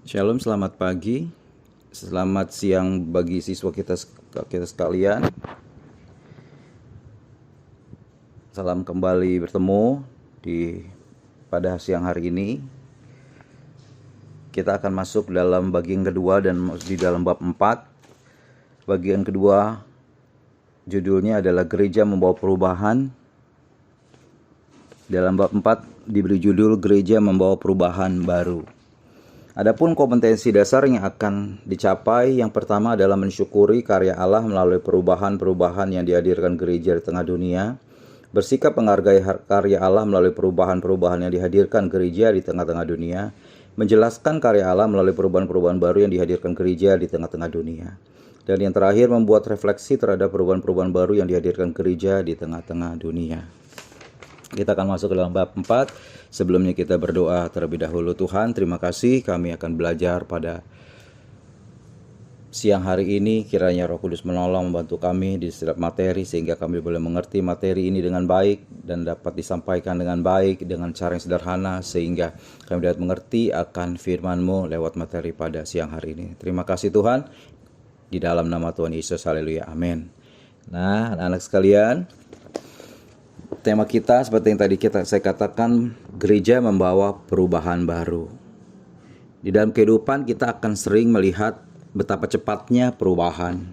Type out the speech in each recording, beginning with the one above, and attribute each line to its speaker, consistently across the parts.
Speaker 1: Shalom, selamat pagi. Selamat siang bagi siswa kita sekalian. Salam kembali bertemu pada siang hari ini. Kita akan masuk dalam bagian kedua dan di dalam bab 4. Bagian kedua judulnya adalah gereja membawa perubahan. Dalam bab 4 diberi judul gereja membawa perubahan baru. Adapun kompetensi dasar yang akan dicapai, yang pertama adalah mensyukuri karya Allah melalui perubahan-perubahan yang dihadirkan gereja di tengah dunia, bersikap menghargai karya Allah melalui perubahan-perubahan yang dihadirkan gereja di tengah-tengah dunia, menjelaskan karya Allah melalui perubahan-perubahan baru yang dihadirkan gereja di tengah-tengah dunia, dan yang terakhir membuat refleksi terhadap perubahan-perubahan baru yang dihadirkan gereja di tengah-tengah dunia. Kita akan masuk ke dalam bab 4. Sebelumnya kita berdoa terlebih dahulu. Tuhan, terima kasih kami akan belajar pada siang hari ini. Kiranya Roh Kudus menolong membantu kami di setiap materi sehingga kami boleh mengerti materi ini dengan baik dan dapat disampaikan dengan baik dengan cara yang sederhana sehingga kami dapat mengerti akan firman-Mu lewat materi pada siang hari ini. Terima kasih Tuhan. Di dalam nama Tuhan Yesus, haleluya, amin. Nah, anak-anak sekalian, tema kita seperti yang tadi saya katakan, gereja membawa perubahan baru. Di dalam kehidupan kita akan sering melihat betapa cepatnya perubahan.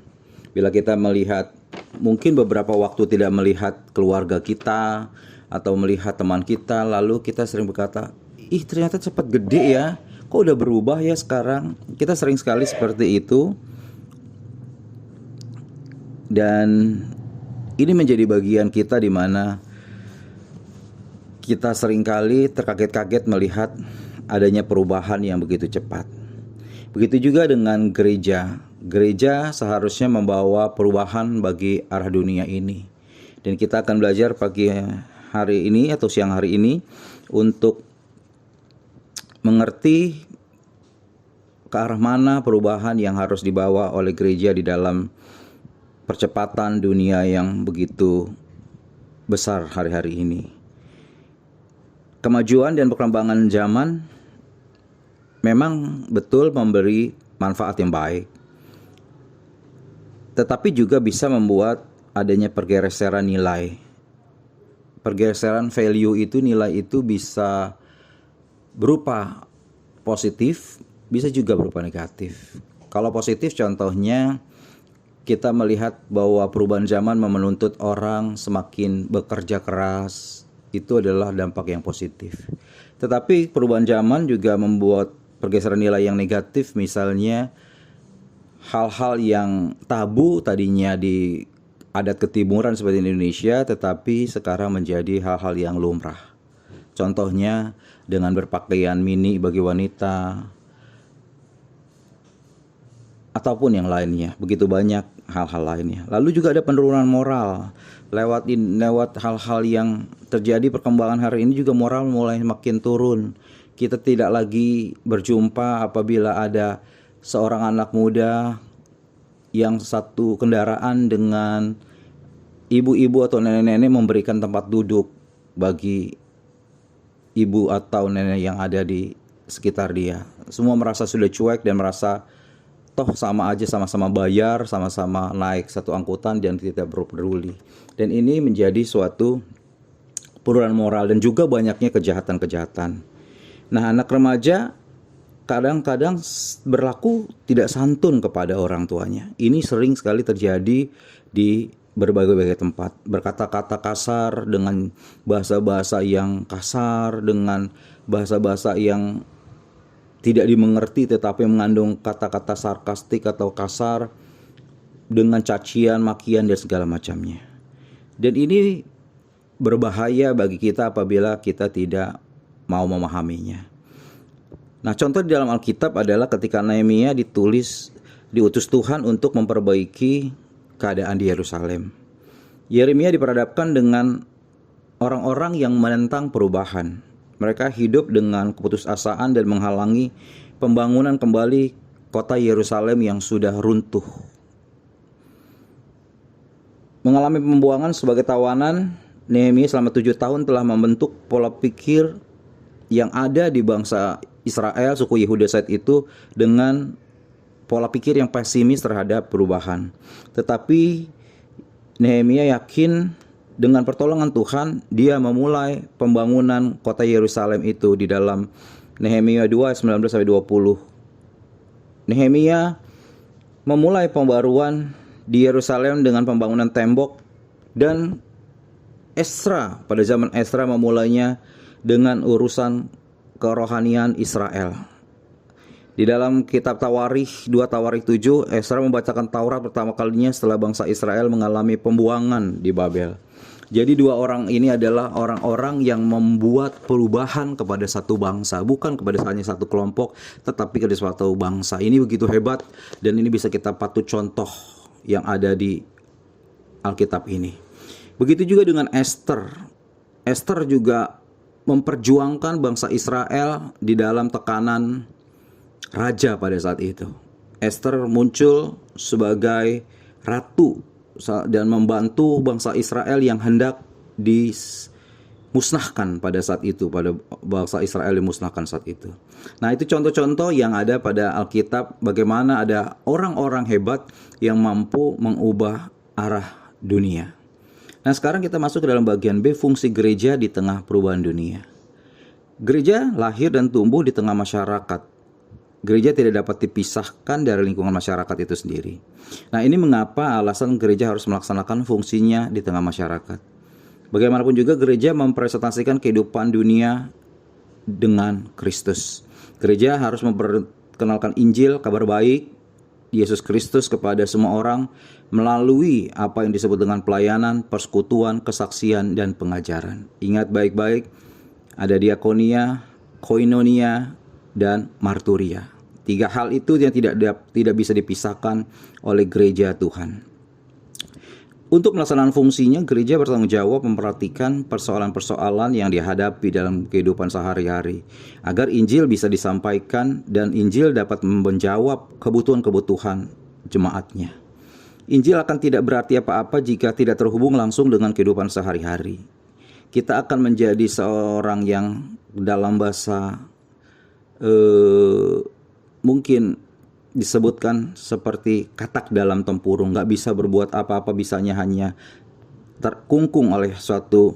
Speaker 1: Bila kita melihat, mungkin beberapa waktu tidak melihat keluarga kita atau melihat teman kita, lalu kita sering berkata, ih ternyata cepat gede ya, kok udah berubah ya sekarang. Kita sering sekali seperti itu. Dan ini menjadi bagian kita di mana kita seringkali terkaget-kaget melihat adanya perubahan yang begitu cepat. Begitu juga dengan gereja. Gereja seharusnya membawa perubahan bagi arah dunia ini. Dan kita akan belajar pagi hari ini atau siang hari ini untuk mengerti ke arah mana perubahan yang harus dibawa oleh gereja di dalam percepatan dunia yang begitu besar hari-hari ini. Kemajuan dan perkembangan zaman memang betul memberi manfaat yang baik, tetapi juga bisa membuat adanya pergeseran nilai. Pergeseran value itu, nilai itu bisa berupa positif, bisa juga berupa negatif. Kalau positif contohnya kita melihat bahwa perubahan zaman menuntut orang semakin bekerja keras. Itu adalah dampak yang positif. Tetapi perubahan zaman juga membuat pergeseran nilai yang negatif, misalnya hal-hal yang tabu tadinya di adat ketimuran seperti Indonesia, tetapi sekarang menjadi hal-hal yang lumrah. Contohnya dengan berpakaian mini bagi wanita, ataupun yang lainnya, begitu banyak hal-hal lainnya. Lalu juga ada penurunan moral lewat hal-hal yang terjadi. Perkembangan hari ini juga moral mulai makin turun. Kita tidak lagi berjumpa apabila ada seorang anak muda yang satu kendaraan dengan ibu-ibu atau nenek-nenek memberikan tempat duduk bagi ibu atau nenek yang ada di sekitar dia. Semua merasa sudah cuek dan merasa toh sama aja, sama-sama bayar, sama-sama naik satu angkutan dan tidak peduli. Dan ini menjadi suatu penurunan moral dan juga banyaknya kejahatan-kejahatan. Nah, anak remaja kadang-kadang berlaku tidak santun kepada orang tuanya. Ini sering sekali terjadi di berbagai-bagai tempat. Berkata-kata kasar dengan bahasa-bahasa yang kasar, dengan bahasa-bahasa yang tidak dimengerti tetapi mengandung kata-kata sarkastik atau kasar dengan cacian, makian dan segala macamnya. Dan ini berbahaya bagi kita apabila kita tidak mau memahaminya. Nah, contoh di dalam Alkitab adalah ketika Nehemia diutus Tuhan untuk memperbaiki keadaan di Yerusalem. Yeremia diperhadapkan dengan orang-orang yang menentang perubahan. Mereka hidup dengan keputusasaan dan menghalangi pembangunan kembali kota Yerusalem yang sudah runtuh. Mengalami pembuangan sebagai tawanan, Nehemia selama 7 tahun telah membentuk pola pikir yang ada di bangsa Israel, suku Yehuda saat itu dengan pola pikir yang pesimis terhadap perubahan. Tetapi Nehemia yakin dengan pertolongan Tuhan dia memulai pembangunan kota Yerusalem itu di dalam Nehemia 2 ayat 19-20. Nehemia memulai pembaruan di Yerusalem dengan pembangunan tembok, dan Esra pada zaman Esra memulainya dengan urusan kerohanian Israel. Di dalam kitab Tawarikh 2 Tawarikh 7, Esra membacakan Taurat pertama kalinya setelah bangsa Israel mengalami pembuangan di Babel. Jadi dua orang ini adalah orang-orang yang membuat perubahan kepada satu bangsa, bukan kepada hanya satu kelompok, tetapi kepada suatu bangsa. Ini begitu hebat, dan ini bisa kita patut contoh yang ada di Alkitab ini. Begitu juga dengan Esther. Esther juga memperjuangkan bangsa Israel di dalam tekanan raja pada saat itu. Esther muncul sebagai ratu dan membantu bangsa Israel yang hendak dimusnahkan pada saat itu, pada bangsa Israel dimusnahkan saat itu. Nah, itu contoh-contoh yang ada pada Alkitab, bagaimana ada orang-orang hebat yang mampu mengubah arah dunia. Nah, sekarang kita masuk ke dalam bagian B, fungsi gereja di tengah perubahan dunia. Gereja lahir dan tumbuh di tengah masyarakat. Gereja tidak dapat dipisahkan dari lingkungan masyarakat itu sendiri. Nah, ini mengapa alasan gereja harus melaksanakan fungsinya di tengah masyarakat. Bagaimanapun juga gereja mempresentasikan kehidupan dunia dengan Kristus. Gereja harus memperkenalkan Injil, kabar baik Yesus Kristus kepada semua orang melalui apa yang disebut dengan pelayanan, persekutuan, kesaksian, dan pengajaran. Ingat baik-baik, ada diakonia, koinonia, dan marturia. Tiga hal itu yang tidak bisa dipisahkan oleh gereja Tuhan. Untuk melaksanakan fungsinya, gereja bertanggung jawab memperhatikan persoalan-persoalan yang dihadapi dalam kehidupan sehari-hari, agar Injil bisa disampaikan dan Injil dapat menjawab kebutuhan-kebutuhan jemaatnya. Injil akan tidak berarti apa-apa jika tidak terhubung langsung dengan kehidupan sehari-hari. Kita akan menjadi seorang yang dalam bahasa mungkin disebutkan seperti katak dalam tempurung, gak bisa berbuat apa-apa, bisanya hanya terkungkung oleh suatu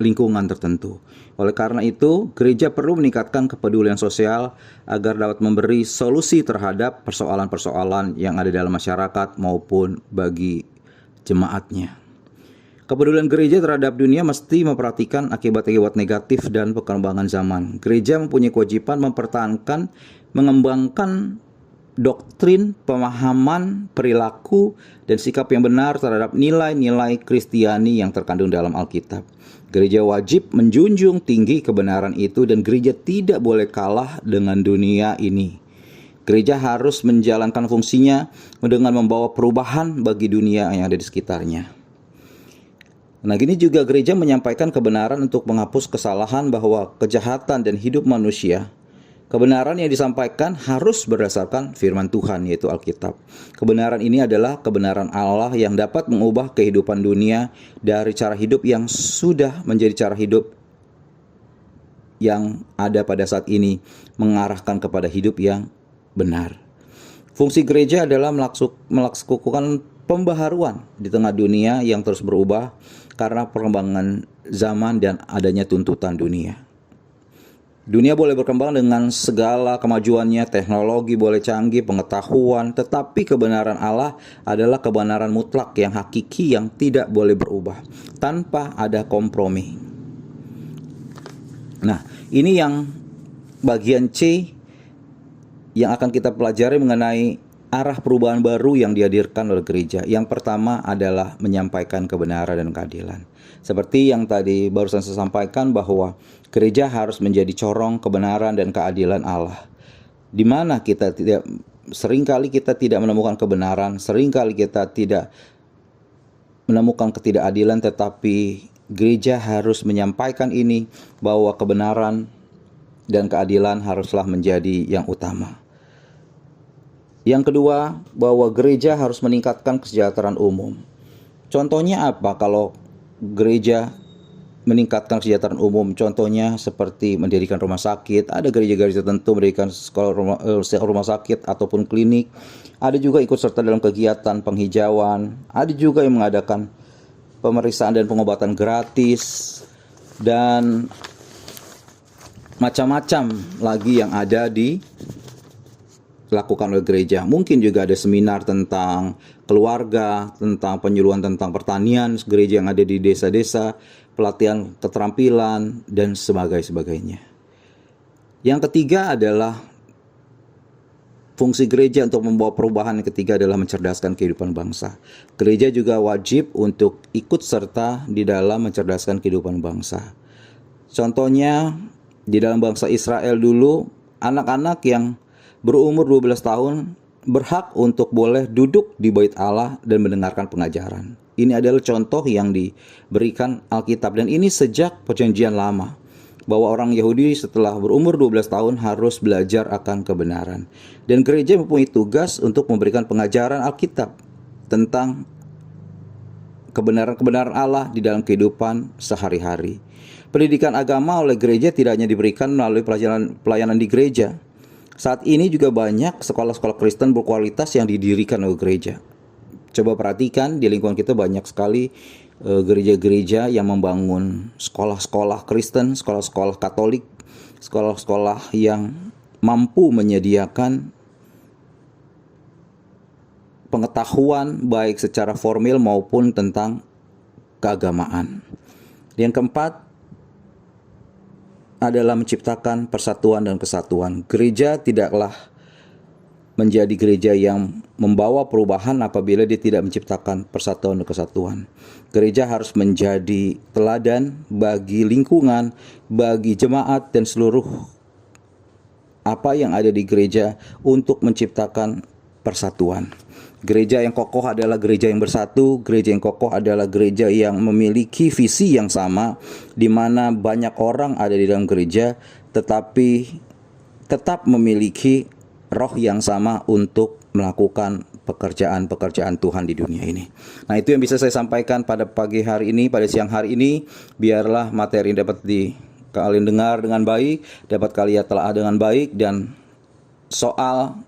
Speaker 1: lingkungan tertentu. Oleh karena itu, gereja perlu meningkatkan kepedulian sosial agar dapat memberi solusi terhadap persoalan-persoalan yang ada dalam masyarakat maupun bagi jemaatnya. Kepedulian gereja terhadap dunia mesti memperhatikan akibat-akibat negatif dan perkembangan zaman. Gereja mempunyai kewajiban mempertahankan, mengembangkan doktrin, pemahaman, perilaku, dan sikap yang benar terhadap nilai-nilai Kristiani yang terkandung dalam Alkitab. Gereja wajib menjunjung tinggi kebenaran itu, dan gereja tidak boleh kalah dengan dunia ini. Gereja harus menjalankan fungsinya dengan membawa perubahan bagi dunia yang ada di sekitarnya. Nah, gini juga gereja menyampaikan kebenaran untuk menghapus kesalahan bahwa kejahatan dan hidup manusia. Kebenaran yang disampaikan harus berdasarkan firman Tuhan, yaitu Alkitab. Kebenaran ini adalah kebenaran Allah yang dapat mengubah kehidupan dunia dari cara hidup yang sudah menjadi cara hidup yang ada pada saat ini, mengarahkan kepada hidup yang benar. Fungsi gereja adalah melakukan pembaharuan di tengah dunia yang terus berubah karena perkembangan zaman dan adanya tuntutan dunia. Dunia boleh berkembang dengan segala kemajuannya, teknologi boleh canggih, pengetahuan, tetapi kebenaran Allah adalah kebenaran mutlak yang hakiki yang tidak boleh berubah tanpa ada kompromi. Nah, ini yang bagian C yang akan kita pelajari mengenai arah perubahan baru yang dihadirkan oleh gereja. Yang pertama adalah menyampaikan kebenaran dan keadilan. Seperti yang tadi barusan saya sampaikan, bahwa gereja harus menjadi corong kebenaran dan keadilan Allah. Di mana seringkali kita tidak menemukan kebenaran, seringkali kita tidak menemukan ketidakadilan, tetapi gereja harus menyampaikan ini, bahwa kebenaran dan keadilan haruslah menjadi yang utama. Yang kedua, bahwa gereja harus meningkatkan kesejahteraan umum. Contohnya apa kalau gereja meningkatkan kesejahteraan umum. Contohnya seperti mendirikan rumah sakit. Ada gereja-gereja tertentu mendirikan rumah sakit ataupun klinik. Ada juga ikut serta dalam kegiatan penghijauan. Ada juga yang mengadakan pemeriksaan dan pengobatan gratis. Dan macam-macam lagi yang ada dilakukan oleh gereja. Mungkin juga ada seminar tentang keluarga, tentang penyuluhan tentang pertanian, gereja yang ada di desa-desa, pelatihan keterampilan, dan sebagainya. Yang ketiga adalah fungsi gereja untuk membawa perubahan. Yang ketiga adalah mencerdaskan kehidupan bangsa. Gereja juga wajib untuk ikut serta di dalam mencerdaskan kehidupan bangsa. Contohnya, di dalam bangsa Israel dulu, anak-anak yang berumur 12 tahun berhak untuk boleh duduk di bait Allah dan mendengarkan pengajaran. Ini adalah contoh yang diberikan Alkitab, dan ini sejak Perjanjian Lama, bahwa orang Yahudi setelah berumur 12 tahun harus belajar akan kebenaran. Dan gereja mempunyai tugas untuk memberikan pengajaran Alkitab tentang kebenaran-kebenaran Allah di dalam kehidupan sehari-hari. Pendidikan agama oleh gereja tidak hanya diberikan melalui pelayanan di gereja. Saat ini juga banyak sekolah-sekolah Kristen berkualitas yang didirikan oleh gereja. Coba perhatikan, di lingkungan kita banyak sekali gereja-gereja yang membangun sekolah-sekolah Kristen, sekolah-sekolah Katolik, sekolah-sekolah yang mampu menyediakan pengetahuan baik secara formil maupun tentang keagamaan. Yang keempat adalah menciptakan persatuan dan kesatuan. Gereja tidaklah menjadi gereja yang membawa perubahan apabila dia tidak menciptakan persatuan dan kesatuan. Gereja harus menjadi teladan bagi lingkungan, bagi jemaat dan seluruh apa yang ada di gereja untuk menciptakan persatuan. Gereja yang kokoh adalah gereja yang bersatu. Gereja yang kokoh adalah gereja yang memiliki visi yang sama, di mana banyak orang ada di dalam gereja tetapi tetap memiliki roh yang sama untuk melakukan pekerjaan-pekerjaan Tuhan di dunia ini. Nah, itu yang bisa saya sampaikan pada pagi hari ini, pada siang hari ini. Biarlah materi ini dapat kalian dengar dengan baik, dapat kalian telah dengan baik, dan soal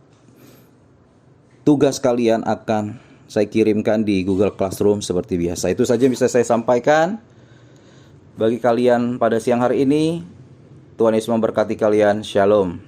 Speaker 1: tugas kalian akan saya kirimkan di Google Classroom seperti biasa. Itu saja yang bisa saya sampaikan bagi kalian pada siang hari ini. Tuhan Yesus memberkati kalian. Shalom.